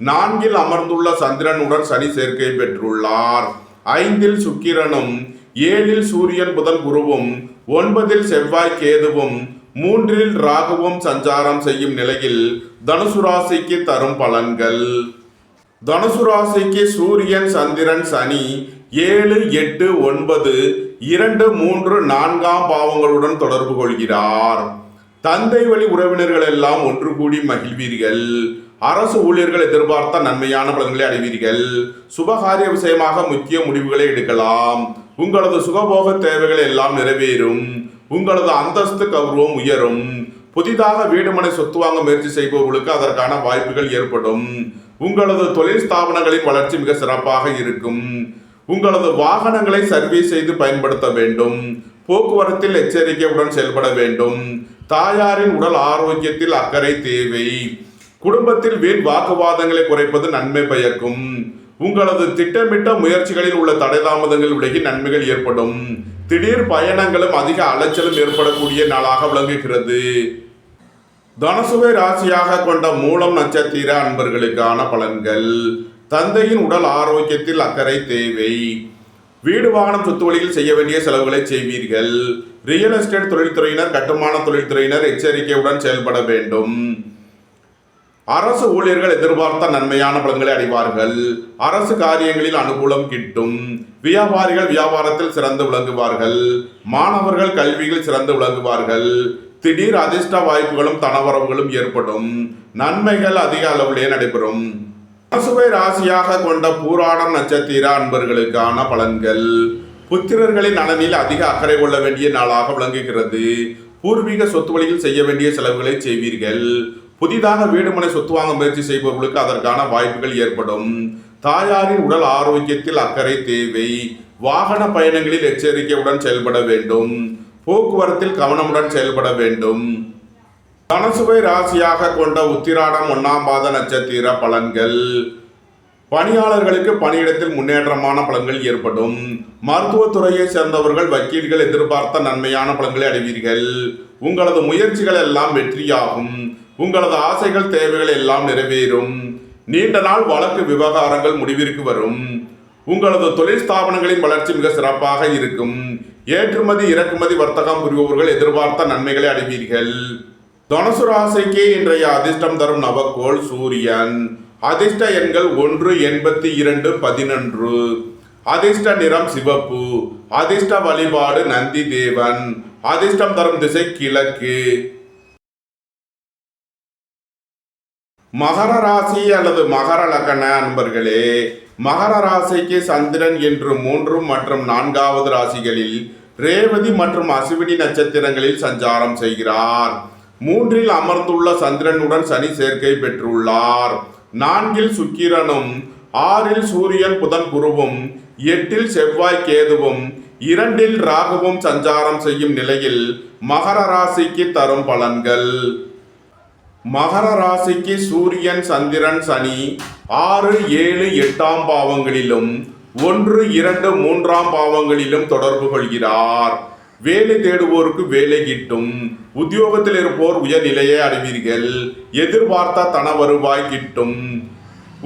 4இல் அமர்ந்துள்ள சந்திரனுடன் சனி சேர்க்கை பெற்றுள்ளார். 5இல் சுக்கிரனும், 7இல் சூரியன் புதன் குருவும், 9இல் செவ்வாய் கேதுவும், 3இல் ராகுவும் சஞ்சாரம் செய்யும் நிலையில் தனுசு ராசிக்கு தரும் பலன்கள். தனுசு ராசிக்கு சூரியன், சந்திரன், சனி 7, 8, 9, 2, 3, 4ஆம் பாவங்களுடன் தொடர்பு கொள்கிறார். தந்தை வழி உறவினர்கள் எல்லாம் ஒன்று கூடி மகிழ்வீர்கள். அரசு ஊழியர்கள் எதிர்பார்த்த நன்மையான பலன்களை அடைவீர்கள். சுபகாரிய விஷயமாக முக்கிய முடிவுகளை எடுக்கலாம். உங்களது சுகபோக தேவைகள் எல்லாம் நிறைவேறும். உங்களது அந்தஸ்து, கௌரவம் உயரும். புதிதாக வீடுமனை சொத்து வாங்க முயற்சி செய்பவர்களுக்கு அதற்கான வாய்ப்புகள் ஏற்படும். உங்களது தொழில் ஸ்தாபனங்களின் வளர்ச்சி மிக சிறப்பாக இருக்கும். உங்களது வாகனங்களை சர்வீஸ் செய்து பயன்படுத்த வேண்டும். போக்குவரத்தில் எச்சரிக்கையுடன் செயல்பட வேண்டும். தாயாரின் உடல் ஆரோக்கியத்தில் அக்கறை தேவை. குடும்பத்தில் வீண் வாக்குவாதங்களை குறைப்பது நன்மை பயக்கும். உங்களது திட்டமிட்ட முயற்சிகளில் உள்ள தடை தாமதங்கள் விலகி நன்மைகள் ஏற்படும். திடீர் பயணங்களும் அதிக அலைச்சலும் ஏற்படக்கூடிய நாளாக விளங்குகிறது. தனுசுவை ராசியாக கொண்ட மூலம் நட்சத்திர அன்பர்களுக்கான பலன்கள். தந்தையின் உடல் ஆரோக்கியத்தில் அக்கறை தேவை. வீடு வாகனம் சொத்து வழியில் செய்ய வேண்டிய செலவுகளை செய்வீர்கள். ரியல் எஸ்டேட் தொழில்துறையினர், கட்டுமான தொழில்துறையினர் எச்சரிக்கையுடன் செயல்பட வேண்டும். அரசு ஊழியர்கள் எதிர்பார்த்த நன்மையான பலன்களை அடைவார்கள். அரசு காரியங்களில் அனுகூலம் கிட்டும். வியாபாரிகள் வியாபாரத்தில் சிறந்து விளங்குவார்கள். மாணவர்கள் கல்வியில் சிறந்து விளங்குவார்கள். திடீர் அதிர்ஷ்ட வாய்ப்புகளும் தனவரவுகளும் ஏற்படும். நன்மைகள் அதிக அளவிலே நடைபெறும். தனுசுவை ராசியாக கொண்ட பூராடம் நட்சத்திர அன்பர்களுக்கான பலன்கள். புத்திரர்களின் நலனில் அதிக அக்கறை கொள்ள வேண்டிய நாளாக விளங்குகிறது. பூர்வீக சொத்து வழியில் செய்ய வேண்டிய செலவுகளை செய்வீர்கள். புதிதாக வீடுமனை சொத்து வாங்க முயற்சி செய்பவர்களுக்கு அதற்கான வாய்ப்புகள் ஏற்படும். தாயாரின் உடல் ஆரோக்கியத்தில் அக்கறை தேவை. வாகன பயணங்களில் எச்சரிக்கையுடன் செயல்பட வேண்டும். போக்குவரத்தில் கவனமுடன் செயல்பட வேண்டும். தனுசுவை ராசியாக கொண்ட உத்திராடம் 1ஆம் பாத நட்சத்திர பலன்கள். பணியாளர்களுக்கு பணியிடத்தில் முன்னேற்றமான பலன்கள் ஏற்படும். மருத்துவத்துறையை சேர்ந்தவர்கள், வக்கீல்கள் எதிர்பார்த்த நன்மையான பலன்களை அடைவீர்கள். உங்களது முயற்சிகள் எல்லாம் வெற்றியாகும். உங்களது ஆசைகள், தேவைகள் எல்லாம் நிறைவேறும். நீண்ட நாள் வழக்கு விவகாரங்கள் முடிவிற்கு வரும். உங்களது தொழில் ஸ்தாபனங்களின் வளர்ச்சி மிக சிறப்பாக இருக்கும். ஏற்றுமதி இறக்குமதி வர்த்தகம் புரிபவர்கள் எதிர்பார்த்த நன்மைகளை அடைவீர்கள். தனுசு ராசிக்கு இன்றைய அதிர்ஷ்டம் தரும் நவக்கோள் சூரியன். அதிர்ஷ்ட எண்கள் 1, 82, 11. அதிர்ஷ்ட நிறம் சிவப்பு. அதிர்ஷ்ட வழிபாடு நந்தி தேவன். அதிர்ஷ்டம் தரும் திசை கிழக்கு. மகர ராசி அல்லது மகர லக்ன அன்பர்களே, மகர ராசிக்கு சந்திரன் என்று 3 மற்றும் 4வது ராசிகளில் ரேவதி மற்றும் அசுவினி நட்சத்திரங்களில் சஞ்சாரம் செய்கிறார். 3ல் அமர்ந்துள்ள சந்திரனுடன் சனி சேர்க்கை பெற்றுள்ளார். 4ல் சுக்கிரனும் 6ல் சூரியன் புதன் குருவும் 8ல் செவ்வாய் கேதுவும் 2ல் ராகுவும் சஞ்சாரம் செய்யும் நிலையில் மகர ராசிக்கு தரும் பலன்கள். மகர ராசிக்கு சூரியன் சந்திரன் சனி 6, 7, 8ஆம் பாவங்களிலும் 1, 2, 3ஆம் பாவங்களிலும் தொடர்பு கொள்கிறார். வேலை தேடுவோருக்கு வேலை கிட்டும். உத்தியோகத்தில் இருப்போர் உயர்நிலையை அடைவீர்கள். எதிர்பார்த்த தன வருவாய் கிட்டும்.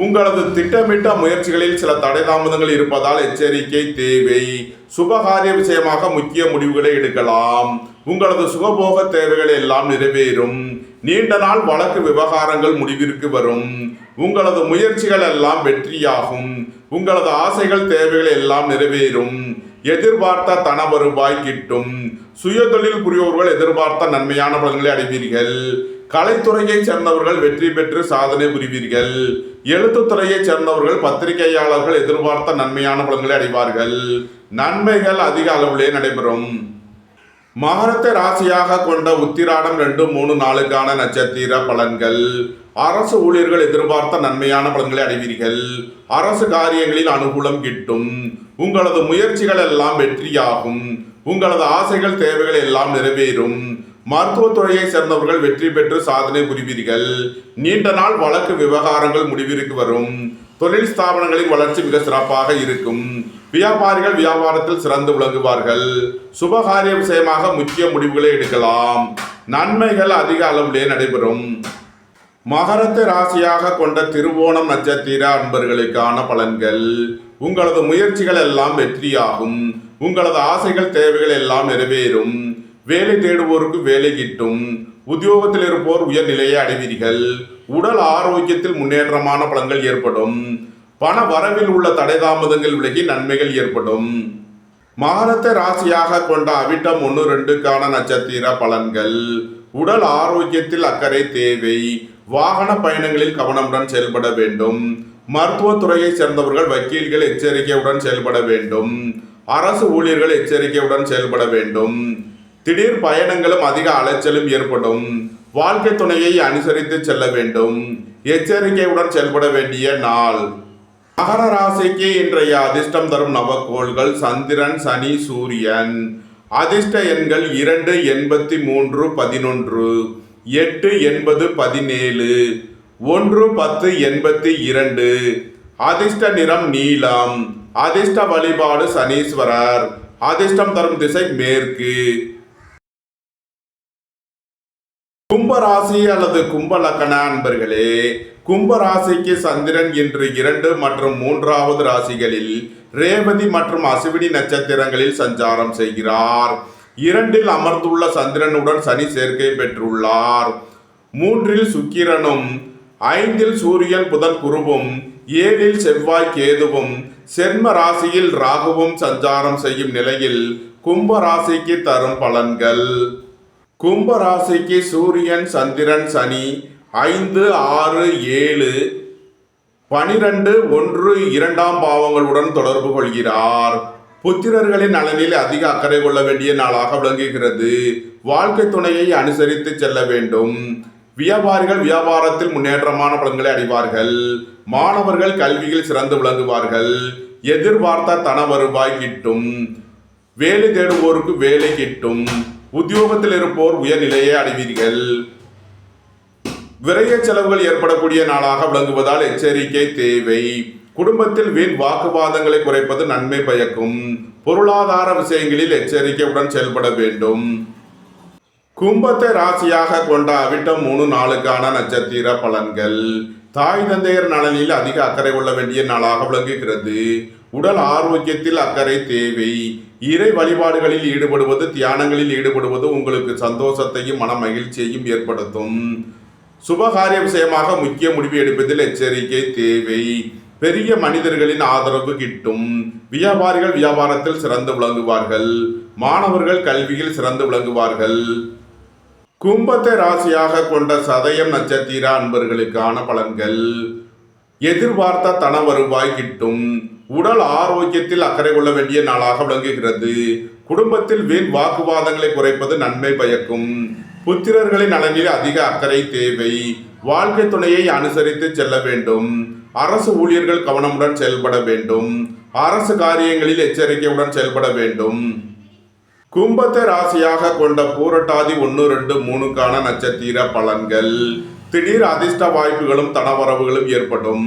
உங்களது திட்டமிட்ட முயற்சிகளில் சில தடை தாமதங்கள் இருப்பதால் எச்சரிக்கை தேவை. சுபகாரிய விஷயமாக முக்கிய முடிவுகளை எடுக்கலாம். உங்களது சுகபோக தேவைகள் எல்லாம் நிறைவேறும். நீண்ட நாள் வழக்கு விவகாரங்கள் முடிவிற்கு வரும். உங்களது முயற்சிகள் எல்லாம் வெற்றியாகும். உங்களது ஆசைகள் தேவைகள் எல்லாம் நிறைவேறும். எதிர்பார்த்த தன வருவாய் கிட்டும். சுய தொழில் புரியோர்கள் எதிர்பார்த்த நன்மையான பலன்களை அடைவீர்கள். கலைத்துறையைச் சேர்ந்தவர்கள் வெற்றி பெற்று சாதனை புரிவீர்கள். எழுத்துத்துறையைச் சேர்ந்தவர்கள் பத்திரிகையாளர்கள் எதிர்பார்த்த நன்மையான பலன்களை அடைவார்கள். நன்மைகள் அதிக அளவிலே நடைபெறும். மகரத்தை ராசியாக கொண்ட உத்திராடம் 2, 3, 4க்கான நட்சத்திர பலன்கள். அரசு ஊழியர்கள் எதிர்பார்த்த நன்மையான பலன்களை அடைவீர்கள். அரசு காரியங்களில் அனுகூலம் கிட்டும். உங்களது முயற்சிகள் எல்லாம் வெற்றியாகும். உங்களது ஆசைகள் தேவைகள் எல்லாம் நிறைவேறும். மருத்துவத்துறையை சேர்ந்தவர்கள் வெற்றி பெற்று சாதனை புரிவீர்கள். நீண்ட நாள் வழக்கு விவகாரங்கள் முடிவிற்கு வரும். தொழில் ஸ்தாபனங்களின் வளர்ச்சி மிக சிறப்பாக இருக்கும். வியாபாரிகள் வியாபாரத்தில் சிறந்து விளங்குவார்கள். சுபகாரிய விஷயமாக முக்கிய முடிவுகளை எடுக்கலாம். நன்மைகள் அதிக அளவிலே நடைபெறும். மகரத்தை ராசியாக கொண்ட திருவோணம் நட்சத்திர அன்பர்களுக்கான பலன்கள். உங்களது முயற்சிகள் எல்லாம் வெற்றியாகும். உங்களது ஆசைகள் தேவைகள் எல்லாம் நிறைவேறும். வேலை தேடுவோருக்கு வேலை கிட்டும். உத்தியோகத்தில் இருப்போர் உயர்நிலையை அடைவீர்கள். உடல் ஆரோக்கியத்தில் முன்னேற்றமான பலன்கள் ஏற்படும். பண வரவில் உள்ள தடை தாமதங்கள் விலகி நன்மைகள் ஏற்படும். மகரத்தை ராசியாக கொண்ட அவிட்டம் 1, 2க்கான நட்சத்திர பலன்கள். உடல் ஆரோக்கியத்தில் அக்கறை தேவை. வாகன பயணங்களில் கவனமுடன் செயல்பட வேண்டும். மருத்துவத்துறையை சேர்ந்தவர்கள் வக்கீல்கள் எச்சரிக்கையுடன் செயல்பட வேண்டும். அரசு ஊழியர்கள் எச்சரிக்கையுடன் செயல்பட வேண்டும். திடீர் பயணங்களும் அதிக அலைச்சலும் ஏற்படும். வாழ்க்கை துணையை அனுசரித்து செல்ல வேண்டும். எச்சரிக்கையுடன் செயல்பட வேண்டிய நாள். மகர ராசிக்கு இன்றைய அதிர்ஷ்டம் தரும் நவக்கோள்கள் சந்திரன், சனி, சூரியன். அதிர்ஷ்ட எண்கள் 2, 83, 11, 8, 80, 17, 1, 10, 82. அதிர்ஷ்ட நிறம் நீலம். அதிர்ஷ்ட வழிபாடு சனீஸ்வரர். அதிர்ஷ்டம் தரும் திசை மேற்கு. கும்பராசி அல்லது கும்ப லக்கண அன்பர்களே, கும்பராசிக்கு சந்திரன் இன்று 2 மற்றும் 3வது ராசிகளில் ரேவதி மற்றும் அசுவினி நட்சத்திரங்களில் சஞ்சாரம் செய்கிறார். 2ல் அமர்ந்துள்ள சந்திரனுடன் சனி சேர்க்கை பெற்றுள்ளார். 3ல் சுக்கிரனும் 5ல் சூரியன் புதன் குருவும் 7ல் செவ்வாய் கேதுவும் சென்ம ராசியில் ராகுவும் சஞ்சாரம் செய்யும் நிலையில் கும்ப ராசிக்கு தரும் பலன்கள். கும்ப ராசிக்கு சூரியன் சந்திரன் சனி 5, 6, 7, 12, 1, 2ஆம் பாவங்களுடன் தொடர்பு கொள்கிறார். புத்திரர்களின் நலனில் அதிக அக்கறை கொள்ள வேண்டிய நாளாக விளங்குகிறது. வாழ்க்கை துணையை அனுசரித்து செல்ல வேண்டும். வியாபாரிகள் வியாபாரத்தில் முன்னேற்றமான பலன்களை அடைவார்கள். மாணவர்கள் கல்வியில் சிறந்து விளங்குவார்கள். எதிர்பார்த்த தன வருவாய் கிட்டும். வேலை தேடுவோருக்கு வேலை கிட்டும். உத்தியோகத்தில் இருப்போர் உயர்நிலையை அடைவீர்கள். விரைய செலவுகள் ஏற்படக்கூடிய நாளாக விளங்குவதால் எச்சரிக்கை தேவை. குடும்பத்தில் வீண் வாக்குவாதங்களை குறைப்பது நன்மை பயக்கும். பொருளாதார விஷயங்களில் எச்சரிக்கையுடன் செயல்பட வேண்டும். கும்பத்தை ராசியாக கொண்ட அவிட்டம் 3, 4க்கான நட்சத்திர பலன்கள். தாய் தந்தையர் நலனில் அதிக அக்கறை கொள்ள வேண்டிய நாளாக விளங்குகிறது. உடல் ஆரோக்கியத்தில் அக்கறை தேவை. இறை வழிபாடுகளில் ஈடுபடுவது, தியானங்களில் ஈடுபடுவது உங்களுக்கு சந்தோஷத்தையும் மன மகிழ்ச்சியையும் ஏற்படுத்தும். சுபகாரிய விஷயமாக முக்கிய முடிவு எடுப்பதில் எச்சரிக்கை தேவை. பெரிய மனிதர்களின் ஆதரவு கிட்டும். வியாபாரிகள் வியாபாரத்தில் சிறந்து விளங்குவார்கள். மாணவர்கள் கல்வியில் சிறந்து விளங்குவார்கள். கும்பத்தை ராசியாக கொண்ட சதயம் நட்சத்திர அன்பர்களுக்கான பலன்கள். எதிர்பார்த்த தன வருவாய் கிட்டும். உடல் ஆரோக்கியத்தில் அக்கறை கொள்ள வேண்டிய நாளாக விளங்குகிறது. குடும்பத்தில் வீண் வாக்குவாதங்களை குறைப்பது நன்மை பயக்கும். புத்திரர்களின் நலனில் அதிக அக்கறை தேவை. வாழ்க்கை துணையை அனுசரித்து செல்ல வேண்டும். அரசு ஊழியர்கள் கவனமுடன் செயல்பட வேண்டும். அரசு காரியங்களில் எச்சரிக்கையுடன் செயல்பட வேண்டும். கும்பத்தை ராசியாக கொண்ட பூரட்டாதி 1, 2, 3க்கான நட்சத்திர பலன்கள். திடீர் அதிர்ஷ்ட வாய்ப்புகளும் தனவரவுகளும் ஏற்படும்.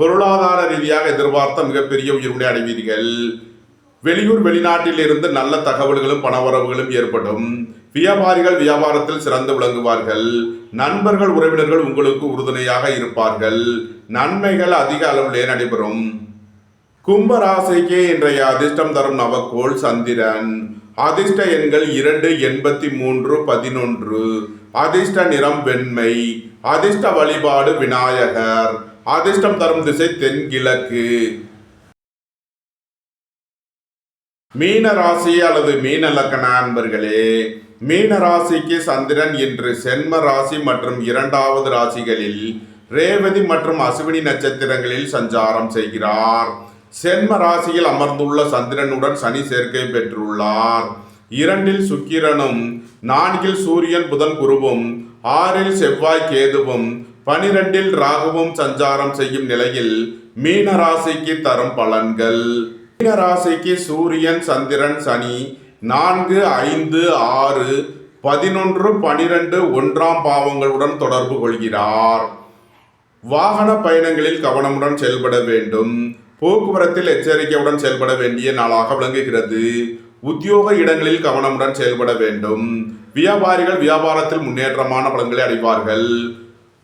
பொருளாதார ரீதியாக எதிர்பார்த்த மிகப்பெரிய உயர்வுகளை அடைவீர்கள். வெளியூர் வெளிநாட்டில் இருந்து நல்ல தகவல்களும் பணவரவுகளும் ஏற்படும். வியாபாரிகள் வியாபாரத்தில் சிறந்து விளங்குவார்கள். நண்பர்கள் உறவினர்கள் உங்களுக்கு உறுதுணையாக இருப்பார்கள். நன்மைகள் அதிக அளவிலே நடைபெறும். கும்பராசிக்கு இன்றைய அதிர்ஷ்டம் தரும் நவக்கோள் சந்திரன். அதிர்ஷ்ட எண்கள் 2, 83, 11. அதிர்ஷ்ட நிறம் வெண்மை. அதிர்ஷ்ட வழிபாடு விநாயகர். அதிர்ஷ்டம் தரும் திசை தென்கிழக்கு. மீன ராசி அல்லது மீன லக்ன அன்பர்களே, மீன ராசிக்கு சந்திரன் இன்று சென்ம ராசி மற்றும் 2வது ராசிகளில் ரேவதி மற்றும் அசுவினி நட்சத்திரங்களில் சஞ்சாரம் செய்கிறார். சென்ம ராசியில் அமர்ந்துள்ள சந்திரனுடன் சனி சேர்க்கை பெற்றுள்ளார். 2ல் சுக்கிரனும் 4ல் சூரியன் புதன் குருவும் 6ல் செவ்வாய் கேதுவும் 12ல் ராகுவும் சஞ்சாரம் செய்யும் நிலையில் மீன ராசிக்கு தரும் பலன்கள். மீன ராசிக்கு சூரியன் சந்திரன் சனி 4, 5, 6, 11, 12 1ஆம் பாவங்களுடன் தொடர்பு கொள்கிறார். வாகன பயணங்களில் கவனமுடன் செயல்பட வேண்டும். போக்குவரத்தில் எச்சரிக்கையுடன் செயல்பட வேண்டிய நாளாக விளங்குகிறது. உத்தியோக இடங்களில் கவனமுடன் செயல்பட வேண்டும். வியாபாரிகள் வியாபாரத்தில் முன்னேற்றமான பலன்களை அடைவார்கள்.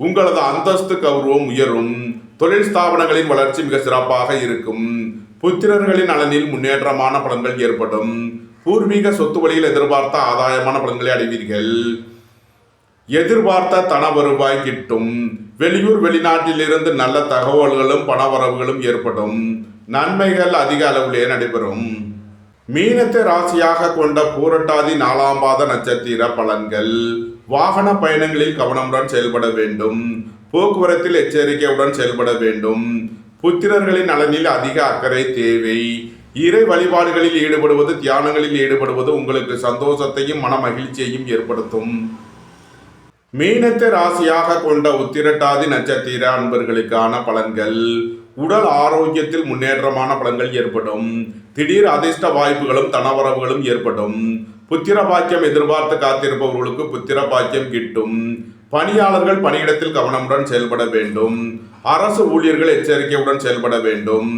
உங்களது அந்தஸ்து கௌரவம் உயரும். தொழில் ஸ்தாபனங்களின் வளர்ச்சி மிக சிறப்பாக இருக்கும். புத்திரர்களின் நலனில் முன்னேற்றமான பலன்கள் ஏற்படும். பூர்வீக சொத்து வழியில் எதிர்பார்த்த ஆதாயமான பலன்களை அடைவீர்கள். எதிர்பார்த்த தன வருவாய் கிட்டும். வெளியூர் வெளிநாட்டில் இருந்து நல்ல தகவல்களும் பணவரவுகளும் ஏற்படும். நன்மைகள் அதிக அளவிலே நடைபெறும். மீனத்தை ராசியாக கொண்ட பூரட்டாதி 4ஆம் பாத நட்சத்திர பலன்கள். வாகன பயணங்களில் கவனமுடன் செயல்பட வேண்டும். போக்குவரத்தில் எச்சரிக்கையுடன் செயல்பட வேண்டும். புத்திரர்களின் நலனில் அதிக அக்கறை தேவை. இறை வழிபாடுகளில் ஈடுபடுவது தியானங்களில் ஈடுபடுவது உங்களுக்கு சந்தோஷத்தையும் மன மகிழ்ச்சியையும் ஏற்படுத்தும். மீனத்தை ராசியாக கொண்ட உத்திரட்டாதி நட்சத்திர அன்பர்களுக்கான பலன்கள். உடல் ஆரோக்கியத்தில் முன்னேற்றமான பலன்கள் ஏற்படும். திடீர் அதிர்ஷ்ட வாய்ப்புகளும் தனவரவுகளும் ஏற்படும். புத்திர பாக்கியம் எதிர்பார்த்து காத்திருப்பவர்களுக்கு புத்திர பாக்கியம் கிட்டும். பணியாளர்கள் பணியிடத்தில் கவனமுடன் செயல்பட வேண்டும். அரசு ஊழியர்கள் எச்சரிக்கையுடன் செயல்பட வேண்டும்.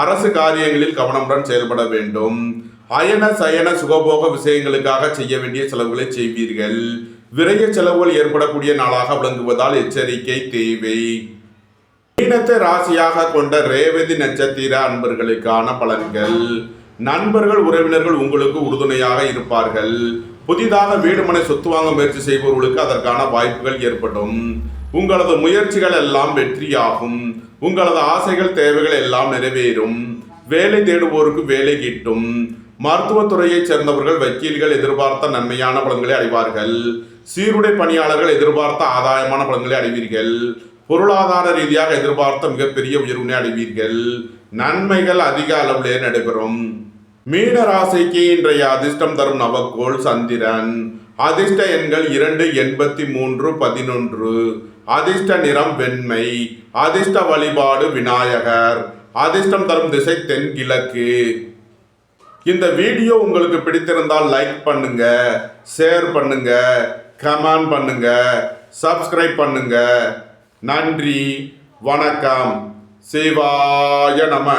அரசு காரியங்களில் கவனமுடன் செயல்பட வேண்டும். அயன சயன சுகபோக விஷயங்களுக்காக செய்ய வேண்டிய செலவுகளை செய்வீர்கள். விரைய செலவுகள் ஏற்படக்கூடிய நாளாக விளங்குவதால் எச்சரிக்கை தேவை. மீனத்தை ராசியாக கொண்ட ரேவதி நட்சத்திர அன்பர்களுக்கான பலன்கள். நண்பர்கள் உறவினர்கள் உங்களுக்கு உறுதுணையாக இருப்பார்கள். புதிதாக வீடு மனை சொத்து வாங்க முயற்சி செய்பவர்களுக்கு அதற்கான வாய்ப்புகள் ஏற்படும். உங்களது முயற்சிகள் எல்லாம் வெற்றியாகும். உங்களது ஆசைகள் தேவைகள் எல்லாம் நிறைவேறும். வேலை தேடுவோருக்கு வேலை கிட்டும். மருத்துவத்துறையைச் சேர்ந்தவர்கள் வக்கீல்கள் எதிர்பார்த்த நன்மையான பலன்களை அடைவார்கள். சீருடை பணியாளர்கள் எதிர்பார்த்த ஆதாயமான பலன்களை அடைவீர்கள். பொருளாதார ரீதியாக எதிர்பார்த்த மிகப்பெரிய உயர்வினை அடைவீர்கள். நன்மைகள் அதிக அளவிலே நடைபெறும். மீன ராசிக்கு இன்றைய அதிர்ஷ்டம் தரும் நவக்கோள் சந்திரன். அதிர்ஷ்ட எண்கள் 2, 83, 11. அதிர்ஷ்ட நிறம் வெண்மை. அதிர்ஷ்ட வழிபாடு விநாயகர். அதிர்ஷ்டம் தரும் திசை தென்கிழக்கு. இந்த வீடியோ உங்களுக்கு பிடித்திருந்தால் லைக் பண்ணுங்க, ஷேர் பண்ணுங்க, கமெண்ட் பண்ணுங்க, சப்ஸ்கிரைப் பண்ணுங்க. நன்றி, வணக்கம். சிவாய நம.